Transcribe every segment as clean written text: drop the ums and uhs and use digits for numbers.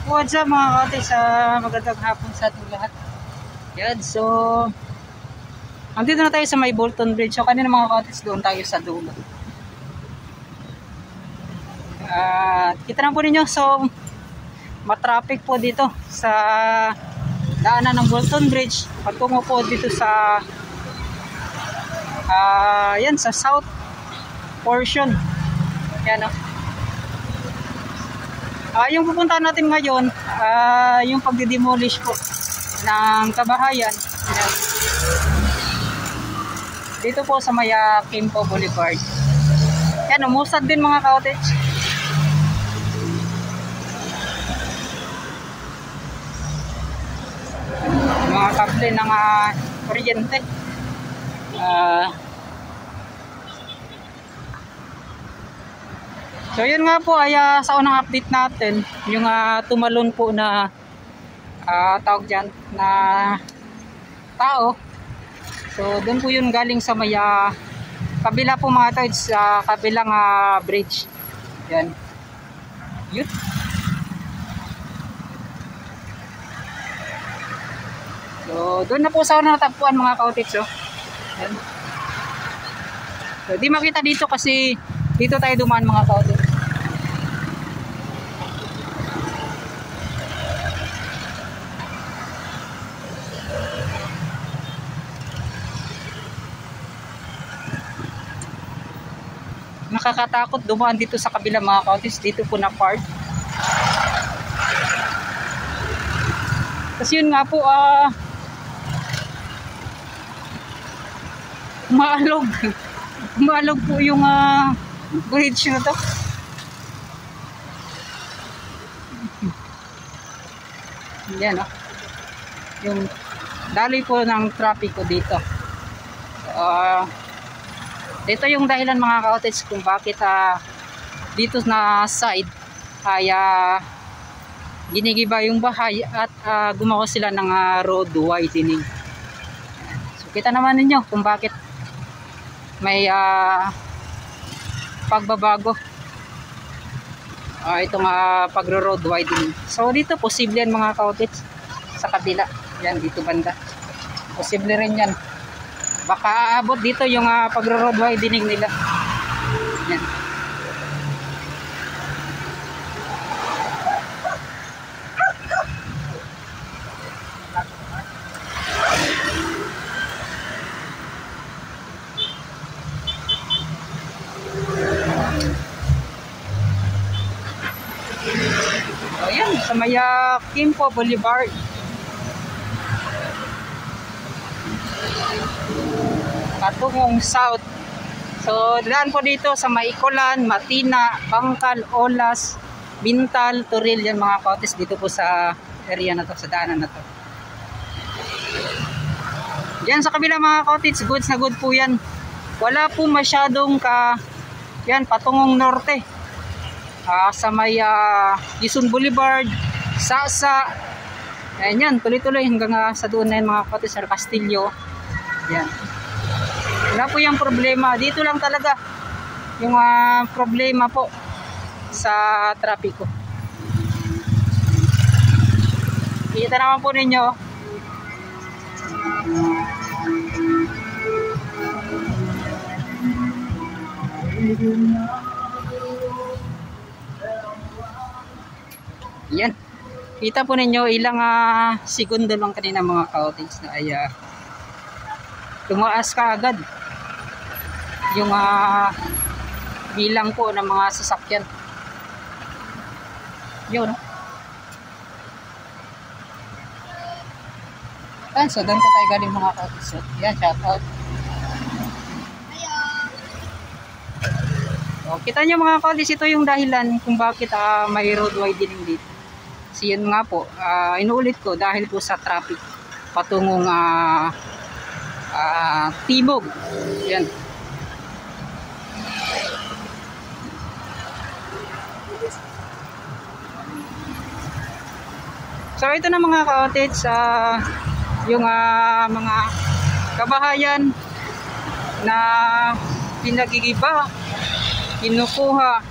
What's up mga kaotis, magandang hapon sa ating lahat. Yan, so andito na tayo sa may Bolton Bridge. So kanina mga kaotis, doon tayo sa dulo. Kita na po ninyo, so matraffic po dito sa daanan ng Bolton Bridge. Patungo po dito sa yan, sa south portion. Yan o. Yung pupuntahan natin ngayon, yung pagdidemolish po ng kabahayan. Yan. Dito po sa may Quimpo Boulevard. Yan, umusad din mga cottage. Mga kable ng kuryente. So yun nga po ay sa unang update natin, yung tumalon po na tawag dyan na tao. So doon po yun galing sa may kabila po mga tao, sa kabilang bridge. Yan. Yun. So doon na po sa unang natagpuan mga cottage. Yan. So di makita dito kasi dito tayo dumaan mga cottage. Nakakatakot dumaan dito sa kabila mga cottage. Dito po na park. Kasi yun nga po maalog po yung bridge na to. Yan o. Yung daloy po ng trapiko dito. Dito yung dahilan mga cottage kung bakit dito na side ay ginigiba yung bahay at gumawa sila ng road widening. So kita naman ninyo kung bakit may pagbabago itong pagro-road widening. So dito posible yan mga cottage sa kabila. Yan dito banda. Posible rin yan. Baka aabot dito yung pagro-road widening nila. Yan. So yan, sa may Quimpo Boulevard. Patungong south. So daan po dito sa Maikulan, Matina, Bangkal, Olas, Bintal, Turil, yan mga cottage dito po sa area na to, sa daanan na to. Yan sa kabila mga cottage, goods na good po yan. Wala po masyadong yan patungong norte. Sa may Quezon Boulevard, Sasa, yan, tuloy-tuloy hanggang sa doon na yan mga cottage, sa Castillo. Yan. Wala po yung problema. Dito lang talaga yung problema po sa trapiko. Kita naman po ninyo. Yan. Kita po ninyo ilang segundo lang kanina mga cottage na ay tumaas ka agad yung bilang po ng mga sasakyan. Yun, no? So doon po tayo galing mga cottage. So, yan, shout out. So, kita nyo mga cottage, ito yung dahilan kung bakit may road widening dito. Kasi yun nga po, inuulit ko dahil po sa traffic patungong Timog. Yan. So ito na mga cottage, yung mga kabahayan na pinagigiba, kinukuha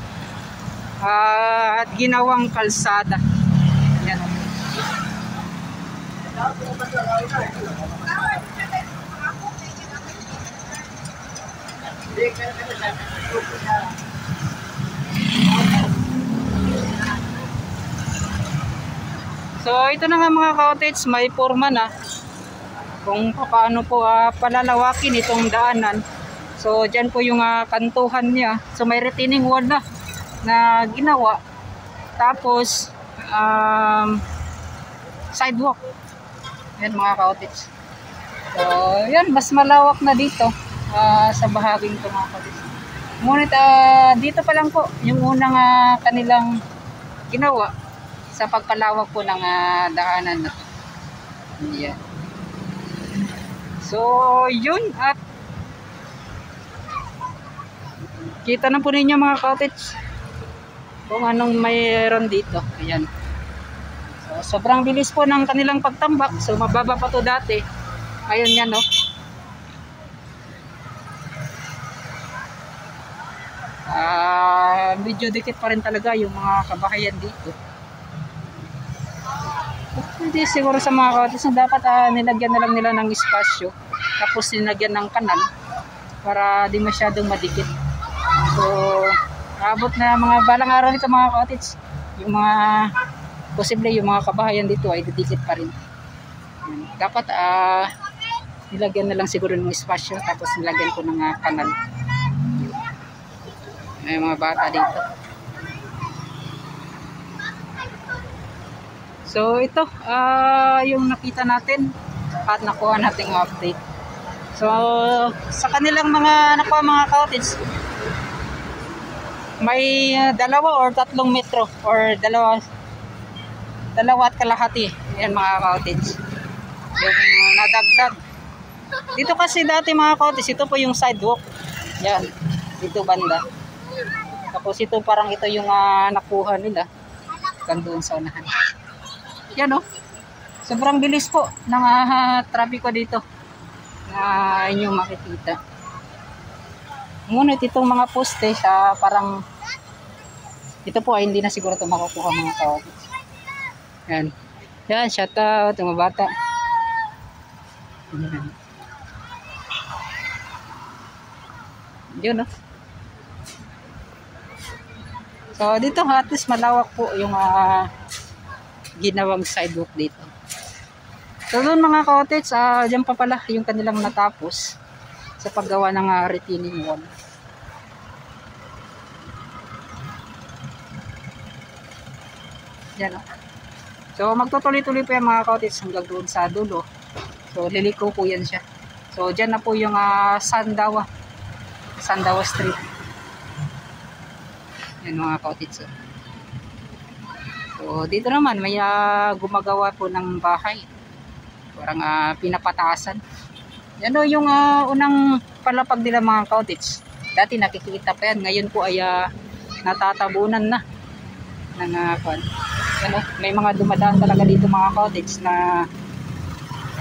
at ginawang kalsada. Yan. So ito na nga mga ka-cottage, may forma na kung paano po palalawakin itong daanan. So dyan po yung kantuhan niya. So may retaining wall na ginawa. Tapos sidewalk. Yan mga ka-cottage. So yan, mas malawak na dito sa bahaging ito mga ka-cottage. Ngunit dito pa lang po yung unang kanilang ginawa sa pagpalawak po ng daanan na to. Yan. So yun, at kita na po ninyo mga cottage kung anong mayroon dito. Ayan. So sobrang bilis po ng kanilang pagtambak. So mababa pa to dati. Ngayon yan, no. Medyo dikit pa rin talaga yung mga kabahayan dito. Hindi siguro sa mga cottage na dapat nilagyan na lang nila ng espasyo, tapos nilagyan ng kanal para di masyadong madikit. So abot na mga balang araw nito mga cottage, yung mga posible yung mga kabahayan dito ay didikit pa rin. Dapat nilagyan na lang siguro ng espasyo, tapos nilagyan ko ng kanal. May mga bata dito. So ito yung nakita natin at nakuha nating update. So sa kanilang mga nakuha mga cottage, may 2 or 3 metro or dalawa at kalahati. Yan mga cottage yung nadagdag dito. Kasi dati mga cottage, ito po yung sidewalk. Yan, dito banda. Tapos ito parang ito yung nakuha nila doon sa unahan. Yan, oh. Sobrang bilis po ng trapiko dito na inyong makikita. Ngunit itong mga poste parang ito po ay hindi na siguro ito makukuha mga cottage. Yan. Yan, shout out mga bata. Yan. Yun, no? So dito at least malawak po yung ginawang sidewalk dito. So doon mga cottage, dyan pa pala yung kanilang natapos sa paggawa ng retaining wall. Yan, no? So magtutuloy-tuloy po yung mga cottage hanggang doon sa dulo. So liliko po yan siya. So dyan na po yung Sandawa Street. Yan mga cottage. So dito naman may gumagawa po ng bahay. Parang pinapataasan. Yan o yung unang palapag nila mga cottage. Dati nakikita pa yan. Ngayon po ay natatabunan na ng yan, may mga dumadaan talaga dito mga cottage na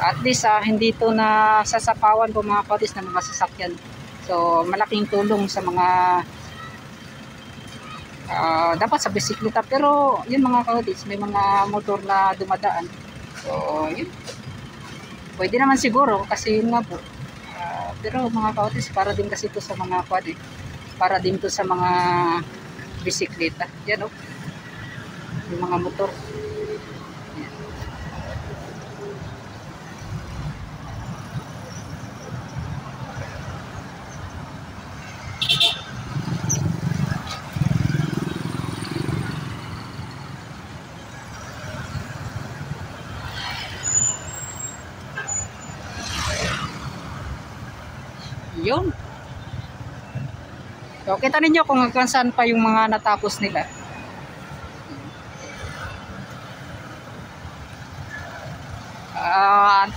at least hindi ito na sasapawan po mga cottage ng mga sasakyan. So malaking tulong sa mga dapat sa bisikleta, pero yun mga cottage, may mga motor na dumadaan. So yun, pwede naman siguro kasi yun nga po. Pero mga cottage, para din kasi ito sa mga para din to sa mga bisikleta. Yan, oh, yung mga motor. Yan. Yun. So kita ninyo kung hanggang saan pa yung mga natapos nila.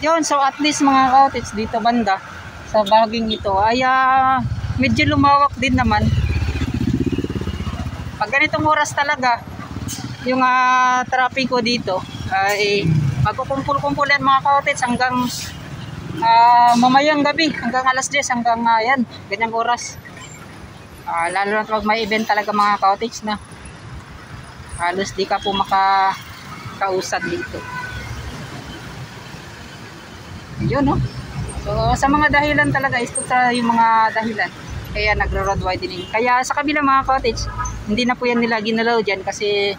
Yun, so at least mga cottage dito banda sa bahaging ito ay medyo lumawak din naman. Pag ganitong oras talaga yung trapiko dito ay magkukumpul-kumpul yan mga cottage hanggang mamayang gabi, hanggang alas 10, hanggang yan, ganyang oras. Lalo na pag may event talaga mga cottage na halos di ka po kausad dito. Yun, no? So sa mga dahilan talaga, ito sa yung mga dahilan kaya nagro-road widening. Kaya sa kabila mga cottage, hindi na po yan nila ginalaw dyan kasi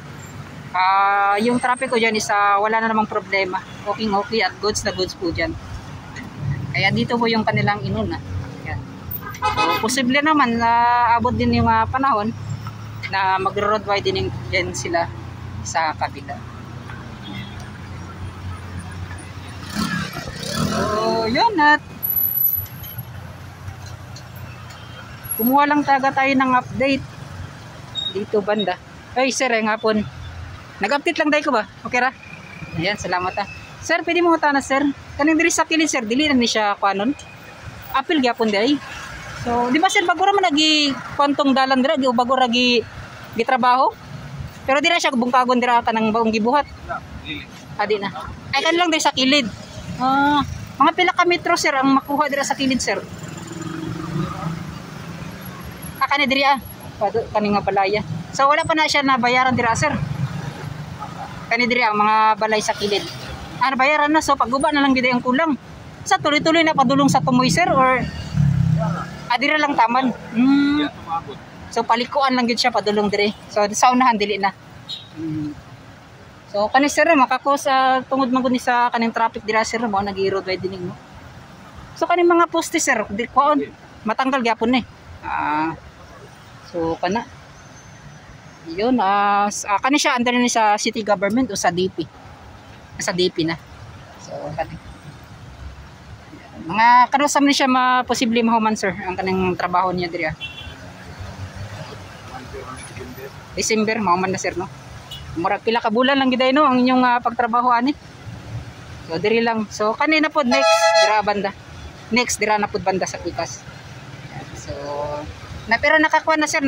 yung traffic ko dyan is wala na namang problema. Okay at goods na goods po dyan. Kaya dito po yung kanilang inuna. Yan. So posible naman na abot din yung panahon na magro-road widening dyan sila sa kabila. So yun, at kumuha lang tayo ng update dito banda. Ay sir, nga po nag-update lang tayo ko ba? Okay ra? Ayan, salamat Sir, pwede mo na sir. Kaning diri sa kilid sir, dili na ni siya kuanon. Apil gyapon day. So, di ba sir, bago ra man nagi kwantong dalan dira, bago ra gitrabaho. Pero di na siya bungkagon dira kanang baong gibuhat. Adi na. Ay kan lang diri sa kilid. Mga pila ka metro sir ang makuha dira sa kilid sir. Kani diri kaning nga balaya. So wala pa na siya nabayaran dira sir. Kani diri ang mga balay sa kilid. Bayaran na, so pagguba na lang gid ang kulang. Sa tuloy-tuloy na padulong sa tumoy sir or adira lang taman. So palikuan lang gid siya padulong diri. So sa unahan dili na. So kani sir makako sa tungod man gud ni sa kaning traffic dira sir mo nagi-road widening mo. So kani mga poste sir, di kwaon matanggal gyapon ni. So kana yun, kani siya under ni sa city government o sa DP. Sa DP na. So kani mga kanusam ni siya posible mahuman sir ang kanang trabaho niya diri. December mahuman na sir no. Murag pila ka bulan lang giday no ang inyong pagtrabaho ani. So diri lang. So kanina pod next dira banda. Next dira na pod banda sa Pikas. So pero nakakuha na sir,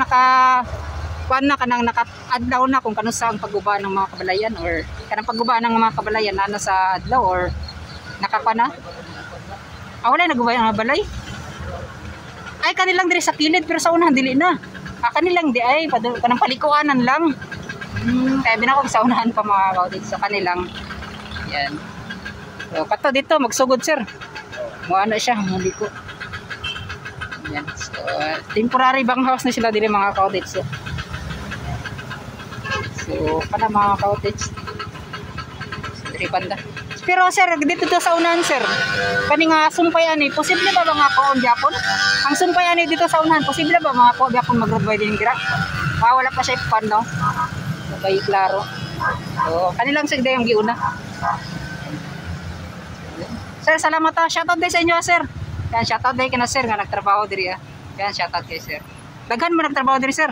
kuan na kanang naka-adlaw na kung kano sa ang pagguba ng mga kabalayan or kanang pagguba ng mga kabalayan na sa adlaw or nakakuha na. Wala naguba ang balay. Ay kanilang diri sa kilid pero sa unahan dili na. Kanilang di ay kanang palikuanan lang. Kaya binako sa unahan pa mga kaudit sa kanilang. Yan. So kato dito magsugod sir. Mo ana siya muliko. Yan. So temporary bang house na sila dili mga kaudit. So kana mga cottage diri banda. Pero sir dito to sa unahan sir, kani nga sumpay ani posible ba mga kaon gyapon? Ang sumpay ani dito sa unahan posible ba mga kaon gyapon mag-road widening dira? Wala pa siya pan no. Sabay klaro. So kanilang sig dayong giuna. Sir salamat shoutout day sa inyo sir. Yan shoutout day kana sir nga nagtrabaho diri Yan shoutout kay sir. Daghan mo nagtrabaho diri sir.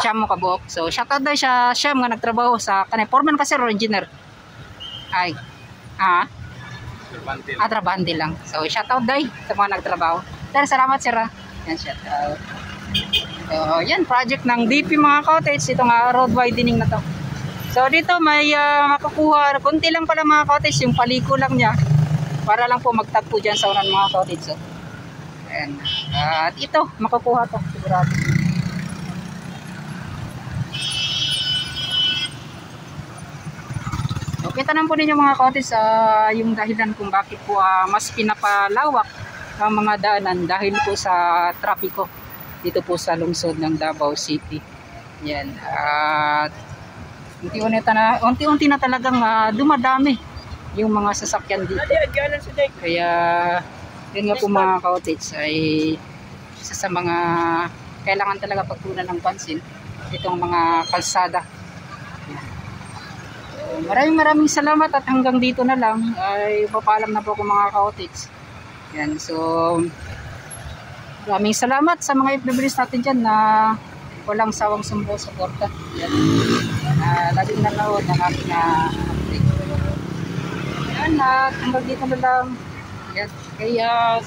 Siyam mo kabuok. So shoutout daw siya siyam nga nagtrabaho sa kanay foreman ka sir or engineer. Ay. Trabahante lang. So shoutout daw sa mga nagtrabaho. Sir salamat sir. Yan shoutout. So yan project ng DP mga cottage ito nga road widening na to. So dito may makukuha kunti lang pala mga cottage yung paliko lang niya para lang po magtagpo diyan sa unan mga cottage. So and at ito makukuha to sigurado. Okay, tanong po ninyo mga cottage yung dahilan kung bakit po mas pinapalawak ang mga daanan dahil po sa trapiko dito po sa lungsod ng Davao City. Yan. At unti-unti na talagang dumadami yung mga sasakyan dito. Kaya yun nga po mga cottage ay isa sa mga kailangan talaga pagtuunan ng pansin itong mga kalsada. Maraming salamat at hanggang dito na lang ay papaalam na po ako mga cottage. Yan, so maraming salamat sa mga FWs natin dyan na walang sawang suporta. Yan, laging nanood ng aking update. Yan, at hanggang dito na lang. Yan, kaya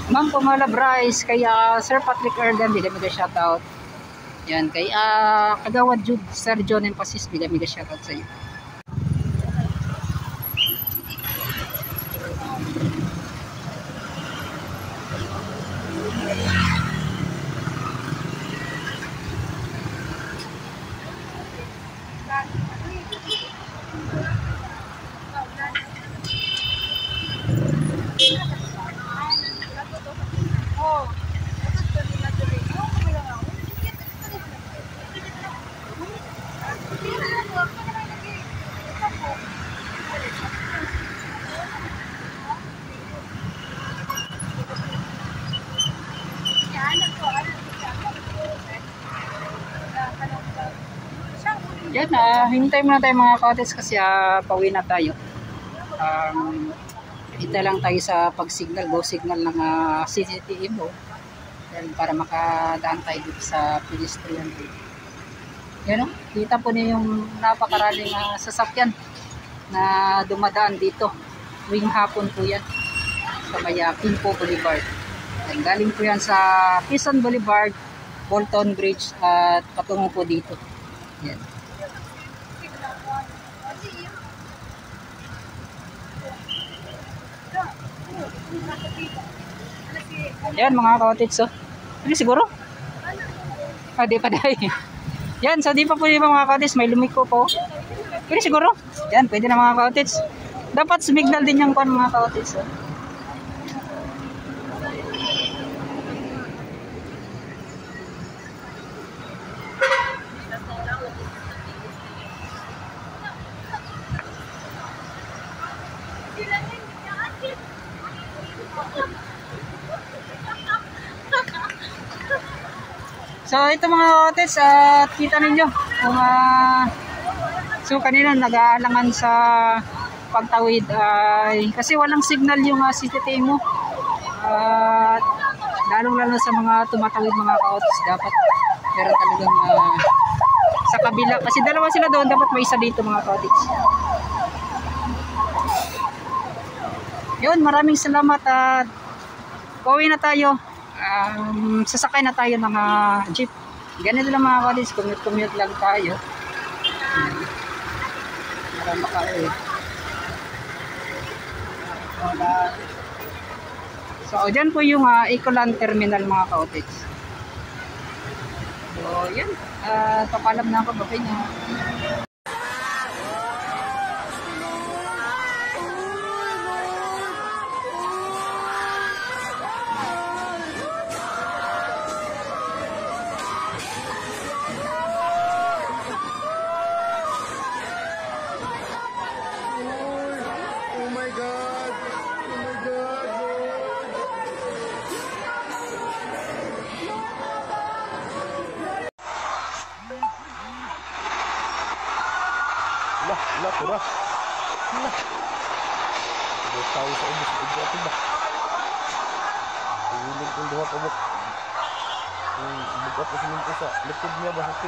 Ma'am Pumala Bryce, kaya Sir Patrick Erdan, mega shoutout. Yan, kay Kagawad Jude, Sir John Empasis, mega shoutout sa iyo. Yan, hintay muna tayo mga ka-hottits kasi pauwi na tayo. Hintay lang tayo sa pag-signal, go signal ng CCTV mo. Yan, para makadaan tayo dito sa pedestrian. Yan o, kita po niyo yung napakaraming sasakyan na dumadaan dito. Tuwing hapon po yan sa may Pimpo Boulevard. Yan, galing po yan sa Quezon Boulevard, Bolton Bridge at patungo po dito. Yan. Yan mga ka-hottits, oh. Hindi siguro? Di pa dahil. Yan, so di pa po yung mga ka-hottits, may lumiko po. Pwede siguro? Yan, pwede na mga ka-hottits. Dapat sumignal din yung kon mga ka-hottits, oh. So ito mga ka-hottits, at kita ninyo kung so kanina nag-aalangan sa pagtawid ay kasi walang signal yung CCTV mo. At lalong-lalo sa mga tumatawid mga ka-hottits, dapat meron talagang sa kabila, kasi dalawa sila doon, dapat may isa dito mga ka-hottits. Yun, maraming salamat at pauwi na tayo. Sasakay na tayo ng jeep. Ganito lang mga ka-hottits, commute lang tayo para makauwi. So dyan po yung Ecoland Terminal mga ka-hottits. So yan, papalam na ako, babay na. Lah, kurang. Lah. Dia tahu saya mesti buat apa dah. Ini pun dua kebuk. Buka apa senin puasa. Lekubnya bahasa